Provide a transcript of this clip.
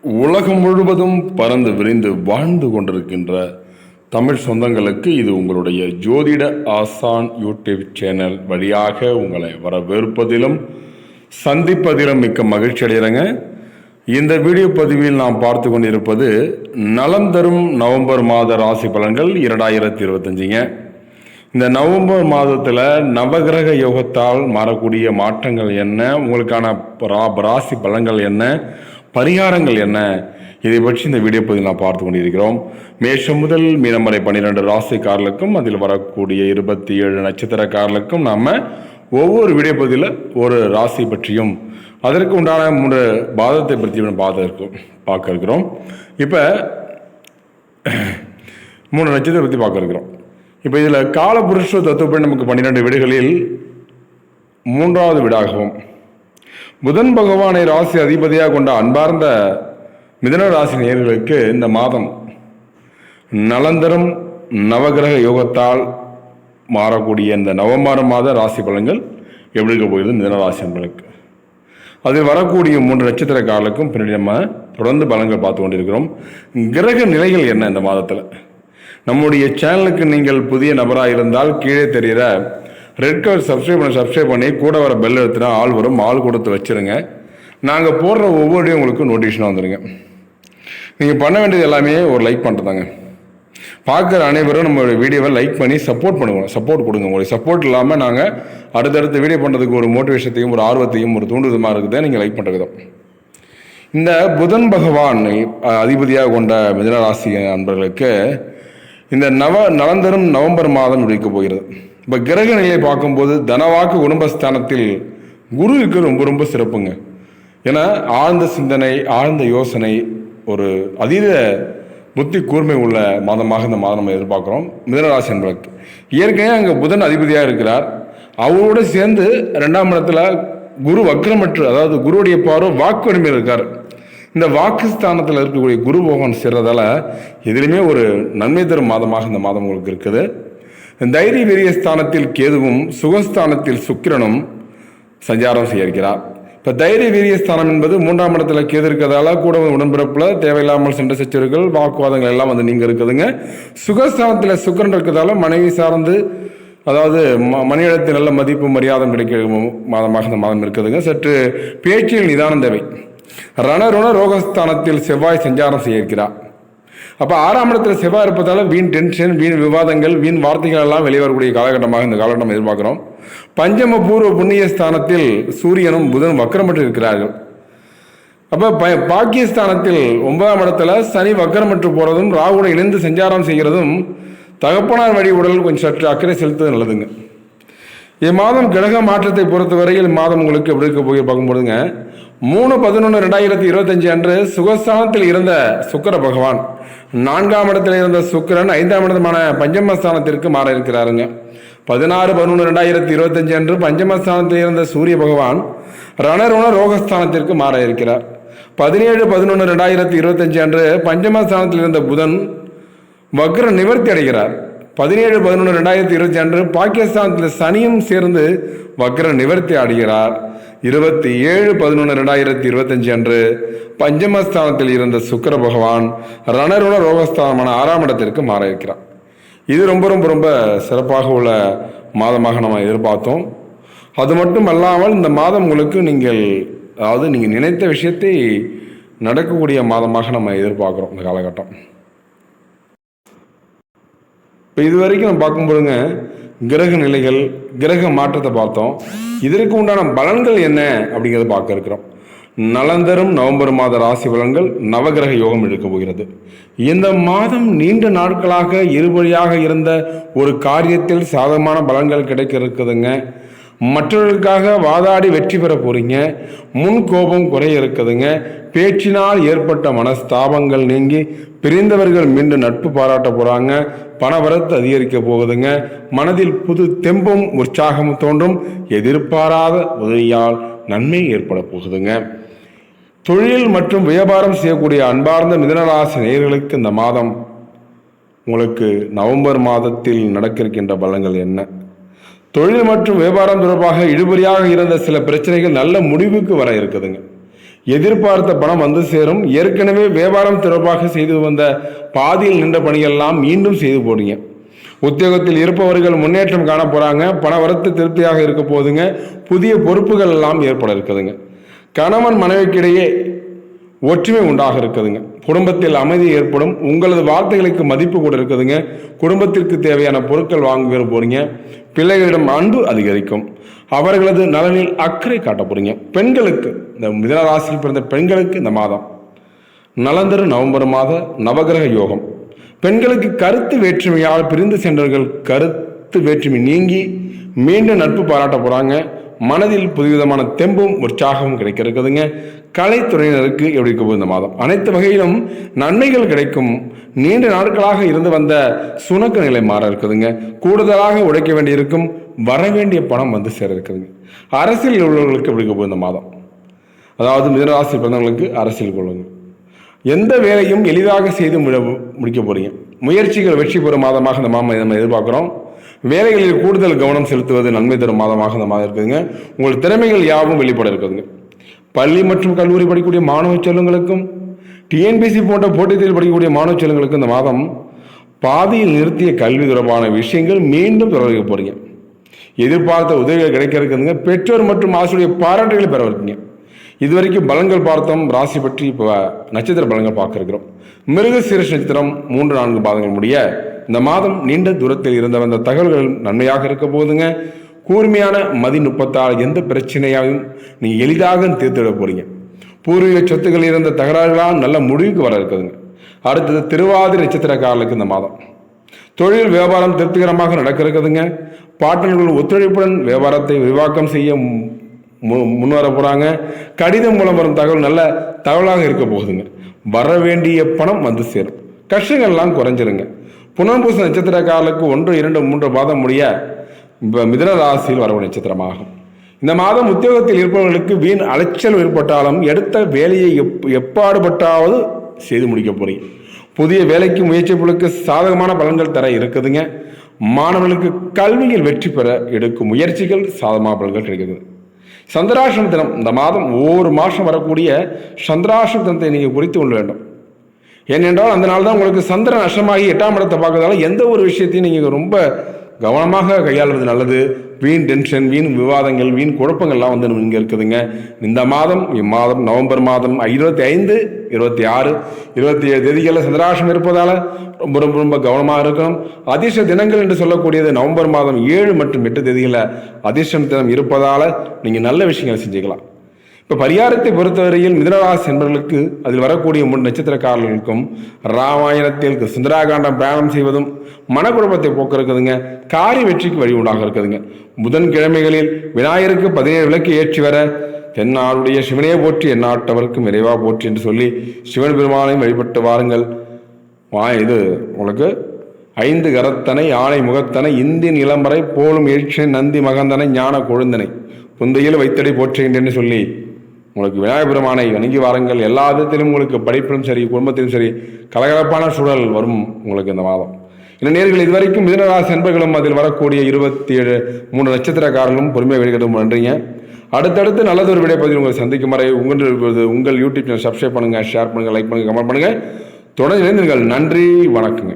உலகம் முழுவதும் பறந்து விரிந்து வாழ்ந்து கொண்டிருக்கின்ற தமிழ் சொந்தங்களுக்கு இது உங்களுடைய ஜோதிட ஆசான் யூடியூப் சேனல் வழியாக உங்களை வரவேற்பதிலும் சந்திப்பதிலும் மிக்க மகிழ்ச்சி அடைகிறேங்க. இந்த வீடியோ பதிவில் நாம் பார்த்து கொண்டிருப்பது நலம் தரும் நவம்பர் மாத ராசி பலன்கள் 2025ங்க. இந்த நவம்பர் மாதத்தில் நவகிரக யோகத்தால் மாறக்கூடிய மாற்றங்கள் என்ன, உங்களுக்கான ராசி பலன்கள் என்ன, பரிகாரங்கள் என்ன, இதை பற்றி இந்த வீடியோ பதிவில் நாம் பார்த்து கொண்டிருக்கிறோம். மேஷம் முதல் மீனம் வரை 12 ராசிக்காரர்களுக்கும் அதில் வரக்கூடிய 27 நட்சத்திரக்காரர்களுக்கும் நாம் ஒவ்வொரு வீடியோ பதிவில் ஒரு ராசி பற்றியும் அதற்கு உண்டான 3 பாதத்தை பற்றியும் பார்க்க இருக்கிறோம். இப்போ 3 நட்சத்திரத்தை பற்றி பார்க்க இருக்கிறோம். இப்போ இதில் காலபுருஷ தத்துவப்படி நமக்கு 12 வீடுகளில் 3வது வீடாகவும் புதன் பகவானை ராசி அதிபதியாக கொண்ட அன்பார்ந்த மிதுன ராசி நேயர்களுக்கு இந்த மாதம் நலந்தரும் நவகிரக யோகத்தால் மாறக்கூடிய இந்த நவம்பர் மாத ராசி பலன்கள் எப்படி இருக்க போகிறது மிதுன ராசி என்பதற்கு அதில் வரக்கூடிய 3 நட்சத்திரக்காரர்களுக்கும் பின்னாடி நம்ம தொடர்ந்து பலன்கள் பார்த்து கொண்டிருக்கிறோம். கிரக நிலைகள் என்ன இந்த மாதத்தில்? நம்முடைய சேனலுக்கு நீங்கள் புதிய நபராக இருந்தால் கீழே தெரிகிற ரெட் கலர் சப்ஸ்கிரைப் பண்ணி கூட வர பெல் எடுத்துனா ஆள் வரும், ஆள் கொடுத்து வச்சுருங்க. நாங்கள் போடுற ஒவ்வொரு உங்களுக்கு நோட்டிஃபிகேஷனாக வந்துடுங்க. நீங்கள் பண்ண வேண்டியது எல்லாமே ஒரு லைக் பண்ணுறதாங்க. பார்க்குற அனைவரும் நம்மளுடைய வீடியோவை லைக் பண்ணி சப்போர்ட் கொடுங்க. உங்களுடைய சப்போர்ட் இல்லாமல் நாங்கள் அடுத்தடுத்த வீடியோ பண்ணுறதுக்கு ஒரு மோட்டிவேஷத்தையும் ஒரு ஆர்வத்தையும் ஒரு தூண்டுதமாக இருக்குது நீங்கள் லைக் பண்ணுறது. இந்த புதன் பகவான் அதிபதியாக கொண்ட மிதுன ராசி அன்பர்களுக்கு இந்த நலந்தரும் நவம்பர் மாதம் இருக்க போகிறது. இப்போ கிரக நிலையை பார்க்கும்போது தனவாக்கு குடும்பஸ்தானத்தில் குரு இருக்க ரொம்ப ரொம்ப சிறப்புங்க. ஏன்னா ஆழ்ந்த சிந்தனை, ஆழ்ந்த யோசனை, ஒரு அதீத புத்தி கூர்மை உள்ள மாதமாக இந்த மாதம் நம்ம எதிர்பார்க்குறோம். மிதுனராசி என்பதற்கு ஏற்கனவே அங்கே புதன் அதிபதியாக இருக்கிறார். அவரோடு சேர்ந்து 2ஆம் இடத்துல குரு வக்ரமற்று, அதாவது குருவுடைய பார்வை வாக்கு வலிமையில் இருக்கார். இந்த வாக்குஸ்தானத்தில் இருக்கக்கூடிய குரு பகவான் சேர்றதால எதிலுமே ஒரு நன்மை தரும் மாதமாக இந்த மாதம் உங்களுக்கு இருக்குது. தைரிய வீரிய ஸ்தானத்தில் கேதுவும் சுகஸ்தானத்தில் சுக்கிரனும் சஞ்சாரம் செய்ய இருக்கிறார். இப்போ தைரிய வீரிய ஸ்தானம் என்பது 3ஆம் இடத்துல கேது இருக்கிறதால கூட உடன்பிறப்பில் தேவையில்லாமல் சண்டை சச்சரவுகள் வாக்குவாதங்கள் எல்லாம் வந்து நீங்கள் இருக்குதுங்க. சுகஸ்தானத்தில் சுக்கிரன் இருக்கிறதால மனைவி சார்ந்து, அதாவது மனிதத்தில் நல்ல மதிப்பு மரியாதை கிடைக்கிற மாதமாக இந்த மாதம் இருக்குதுங்க. சற்று பேச்சில் நிதானம் தேவை. ரணருண ரோகஸ்தானத்தில் செவ்வாய் சஞ்சாரம் செய்ய இருக்கிறார். அப்போ 6ஆம் இடத்துல செவ்வாய் இருப்பதால் வீண் டென்ஷன், வீண் விவாதங்கள், வீண் வார்த்தைகள் எல்லாம் வெளிவரக்கூடிய காலகட்டமாக இந்த காலகட்டம் எதிர்பார்க்கிறோம். பஞ்சம பூர்வ புண்ணிய ஸ்தானத்தில் சூரியனும் புதனும் வக்கரமற்று இருக்கிறார்கள். அப்போ பாக்கியஸ்தானத்தில் 9ஆம் இடத்துல சனி வக்கரமற்று போகிறதும் ராகுடன் இணைந்து சஞ்சாரம் செய்கிறதும் தகப்பனார் வழி உடல் கொஞ்சம் சற்று அக்கறை செலுத்துவது நல்லதுங்க. இம்மாதம் கிரக மாற்றத்தை பொறுத்தவரையில் மாதம் உங்களுக்கு எப்படி இருக்க போய் பார்க்கும்போதுங்க 3/11/2025 அன்று சுகஸ்தானத்தில் இருந்த சுக்கிர பகவான் 4ஆம் இடத்தில் இருந்த சுக்கிரன் 5ஆம் இடமான பஞ்சமஸ்தானத்திற்கு மாற இருக்கிறாருங்க. 16/11/2025 அன்று பஞ்சமஸ்தானத்தில் இருந்த சூரிய பகவான் ரணருண ரோகஸ்தானத்திற்கு மாற இருக்கிறார். 17/11/2025 அன்று பஞ்சமஸ்தானத்தில் இருந்த புதன் வக்ர நிவர்த்தி அடைகிறார். 17/11/2025 அன்று பாகிஸ்தானத்தில் சனியும் சேர்ந்து வக்ர நிவர்த்தி அடைகிறார். 27/11/2025 அன்று பஞ்சமஸ்தானத்தில் இருந்த சுக்கிர பகவான் ரணருண ரோகஸ்தானமான 6ஆம் இடத்திற்கு மாற இருக்கிறார். இது ரொம்ப ரொம்ப ரொம்ப சிறப்பாக உள்ள மாதமாக நம்ம எதிர்பார்த்தோம். அது மட்டும் அல்லாமல் இந்த மாதம் உங்களுக்கு நீங்கள் நினைத்த விஷயத்தை நடக்கக்கூடிய மாதமாக நம்ம எதிர்பார்க்குறோம் இந்த காலகட்டம். இப்போ இதுவரைக்கும் நம்ம பார்க்கும்போதுங்க கிரக நிலைகள், கிரக மாற்றத்தை பார்த்தோம். இதற்கு உண்டான பலன்கள் என்ன அப்படிங்கிறத பார்க்க இருக்கிறோம். நலந்தரும் நவம்பர் மாத ராசி பலன்கள் நவகிரக யோகம் எடுக்க போகிறது. இந்த மாதம் நீண்ட நாட்களாக இருபடியாக இருந்த ஒரு காரியத்தில் சாதகமான பலன்கள் கிடைக்க இருக்குதுங்க. மற்றவர்களுக்காக வாதாடி வெற்றி பெற போறீங்க. முன் கோபம் குறைய இருக்குதுங்க. பேச்சினால் ஏற்பட்ட மனஸ்தாபங்கள் நீங்கி பிரிந்தவர்கள் மீண்டும் நட்பு பாராட்ட போறாங்க. பணவரத்து அதிகரிக்க போகுதுங்க. மனதில் புது தெம்பும் உற்சாகமும் தோன்றும். எதிர்பாராத உதவியால் நன்மை ஏற்பட போகுதுங்க. தொழில் மற்றும் வியாபாரம் செய்யக்கூடிய அன்பார்ந்த மிதுனராசி நேயர்களுக்கு இந்த மாதம் உங்களுக்கு நவம்பர் மாதத்தில் நடக்க இருக்கின்ற பலன்கள் என்ன? தொழில் மற்றும் வியாபாரம் தொடர்பாக இழுபறியாக இருந்த சில பிரச்சனைகள் நல்ல முடிவுக்கு வர இருக்குதுங்க. எதிர்பார்த்த பணம் வந்து சேரும். ஏற்கனவே வியாபாரம் தொடர்பாக செய்து வந்த பாதியில் நின்ற பணியெல்லாம் மீண்டும் செய்து போடுங்க. உத்தியோகத்தில் இருப்பவர்கள் முன்னேற்றம் காண போறாங்க. பண வரத்து திருப்தியாக இருக்க போதுங்க. புதிய பொறுப்புகள் எல்லாம் ஏற்பட இருக்குதுங்க. கணவன் மனைவிக்கிடையே ஒற்றுமை உண்டாக இருக்குதுங்க. குடும்பத்தில் அமைதி ஏற்படும். உங்களது வார்த்தைகளுக்கு மதிப்பு கூட இருக்குதுங்க. குடும்பத்திற்கு தேவையான பொருட்கள் வாங்க போறீங்க. பிள்ளைகளிடம் அன்பு அதிகரிக்கும். அவர்களது நலனில் அக்கறை காட்ட போறீங்க. பெண்களுக்கு, இந்த மிதுன ராசியில் பிறந்த பெண்களுக்கு இந்த மாதம் நலந்தரு நவம்பர் மாத நவகிரக யோகம். பெண்களுக்கு கருத்து வேற்றுமையால் பிரிந்து சென்றவர்கள் கருத்து வேற்றுமை நீங்கி மீண்டும் நட்பு பாராட்ட போறாங்க. மனதில் புதுவிதமான தெம்பும் உற்சாகமும் கிடைக்க இருக்குதுங்க. கலைத்துறையினருக்கு எப்படி இருக்க போகுது இந்த மாதம்? அனைத்து வகையிலும் நன்மைகள் கிடைக்கும். நீண்ட நாட்களாக இருந்து வந்த சுணக்க நிலை மாற இருக்குதுங்க. கூடுதலாக உழைக்க வேண்டியிருக்கும். வர வேண்டிய பணம் வந்து சேர இருக்குதுங்க. அரசியல் உள்ளவர்களுக்கு எப்படி இருக்க போகுது இந்த மாதம்? அதாவது மிதுனராசி பிறந்தவங்களுக்கு அரசியல் கொள்ளுங்க. எந்த வேலையும் எளிதாக செய்து முடிக்க போறீங்க. முயற்சிகள் வெற்றி பெறும் மாதமாக இந்த மாதம் நம்ம எதிர்பார்க்கிறோம். வேலைகளில் கூடுதல் கவனம் செலுத்துவது நன்மை தரும் மாதமாக இந்த மாதம் இருக்குதுங்க. உங்கள் திறமைகள் யாவும் வெளிப்பட இருக்குதுங்க. பள்ளி மற்றும் கல்லூரி படிக்கக்கூடிய மாணவ செல்வங்களுக்கும் டிஎன்பிசி போன்ற போட்டித் தேர்வில் படிக்கக்கூடிய மாணவ செல்வங்களுக்கும் இந்த மாதம் பாதியில் நிறுத்திய கல்வி தொடர்பான விஷயங்கள் மீண்டும் தொடர்க போறீங்க. எதிர்பார்த்த உதவிகள் கிடைக்க இருக்குதுங்க. பெற்றோர் மற்றும் ஆசிரியர் பாராட்டுகளை பெற இருக்கீங்க. இதுவரைக்கும் பலன்கள் பார்த்தோம். ராசி பற்றி இப்போ நட்சத்திர பலன்கள் பார்க்க இருக்கிறோம். மிருகசீரிஷ நட்சத்திரம் 3-4 பாதங்கள் முடிய இந்த மாதம் நீண்ட தூரத்தில் இருந்து வந்த தகவல்கள் நன்மையாக இருக்க போதுங்க. கூர்மையான மதிநுட்பத்தால் எந்த பிரச்சனையாகவும் நீங்கள் எளிதாக தீர்த்துவிட போறீங்க. பூர்வீக சொத்துக்கள் இருந்த தகராறுகளால் நல்ல முடிவுக்கு வர இருக்குதுங்க. அடுத்தது திருவாதிரை நட்சத்திரக்காரர்களுக்கு இந்த மாதம் தொழில் வியாபாரம் திருப்திகரமாக நடக்க இருக்குதுங்க. பார்ட்னர்கள் ஒத்துழைப்புடன் வியாபாரத்தை விரிவாக்கம் செய்ய முன்வர போறாங்க. கடிதம் மூலம் வரும் தகவல் நல்ல தகவலாக இருக்க போகுதுங்க. வர வேண்டிய பணம் வந்து சேரும். கஷ்டங்கள்லாம் குறைஞ்சிருங்க. புனர்பூச நட்சத்திரக்காரர்களுக்கு 1, 2, 3 பாதம் முடிய இப்போ மிதுன ராசியில் வரவு நட்சத்திரமாகும். இந்த மாதம் உத்தியோகத்தில் இருப்பவர்களுக்கு வீண் அலைச்சல் ஏற்பட்டாலும் எடுத்த வேலையை எப்பாடுபட்டாவது செய்து முடிக்க போறீங்க. புதிய வேலைக்கு முயற்சிகளுக்கு சாதகமான பலன்கள் தர இருக்குதுங்க. மாணவர்களுக்கு கல்வியில் வெற்றி பெற எடுக்கும் முயற்சிகள் சாதகமான பலன்கள் கிடைக்குது. சந்திராஷ்டம தினம் இந்த மாதம் ஒவ்வொரு மாதம் வரக்கூடிய சந்திராஷ்டம தினத்தை நீங்கள் குறித்து கொள்ள வேண்டும். ஏனென்றால் அந்த நாள் தான் உங்களுக்கு சந்திரன் அஷ்டமாகி 8ஆம் இடத்தை பார்க்கறதால எந்த ஒரு விஷயத்தையும் நீங்கள் ரொம்ப கவனமாக கையாளுவது நல்லது. வீண் டென்ஷன், வீண் விவாதங்கள், வீண் குழப்பங்கள்லாம் வந்து இங்கே இருக்குதுங்க. இந்த மாதம் இம்மாதம் நவம்பர் மாதம் 25, 26, 27 தேதிகளில் சந்திராஷ்டமம் இருப்பதால் ரொம்ப ரொம்ப ரொம்ப கவனமாக இருக்கணும். அதிர்ஷ்ட தினங்கள் என்று சொல்லக்கூடியது நவம்பர் மாதம் 7 மற்றும் 8 தேதிகளில் அதிர்ஷ்டம் தினம் இருப்பதால் நீங்கள் நல்ல விஷயங்களை செஞ்சுக்கலாம். இப்போ பரிகாரத்தை பொறுத்தவரையில் மிதுனராசி என்பவர்களுக்கு அதில் வரக்கூடிய 3 நட்சத்திரக்காரர்களுக்கும் ராமாயணத்தில் சுந்தராகாண்டம் பிரயாணம் செய்வதும் மனக்குழப்பத்தை போக்க இருக்குதுங்க. காரிய வெற்றிக்கு வழி உண்டாக இருக்குதுங்க. புதன்கிழமைகளில் விநாயகருக்கு 17 விளக்கு ஏற்றி வர தென்னாளுடைய சிவனையை போற்றி எந்நாட்டவருக்கும் விரைவா போற்றி என்று சொல்லி சிவன் பெருமானையும் வழிபட்டு வாருங்கள். இது உங்களுக்கு 5 கரத்தனை யானை முகத்தனை இந்தின் இளம்பரை போலும் எழுச்சினை நந்தி மகந்தனை ஞான கொழுந்தனை புந்தையில் வைத்தடை போற்றுகின்றேன்னு சொல்லி உங்களுக்கு விநாயகர் பெருமானை வணங்கி வாருங்கள். எல்லா விதத்திலும் உங்களுக்கு படிப்பிலும் சரி, குடும்பத்திலும் சரி கலகலப்பான சூழல் வரும் உங்களுக்கு இந்த மாதம். இந்த நேர்கள் இதுவரைக்கும் மிதுனராசி என்பர்களும் அதில் வரக்கூடிய 27 3 நட்சத்திரக்காரர்களும் பொறுமையாக வெளியிடும் நன்றிங்க. அடுத்தடுத்து நல்லதொரு விடைப்பதில் உங்களை சந்திக்கும் வரை உங்கள் யூடியூப் சேனல் சப்ஸ்கிரைப் பண்ணுங்கள், ஷேர் பண்ணுங்கள், லைக் பண்ணுங்கள், கமெண்ட் பண்ணுங்கள். தொடர்ந்து இணைந்தீர்கள். நன்றி, வணக்கங்க.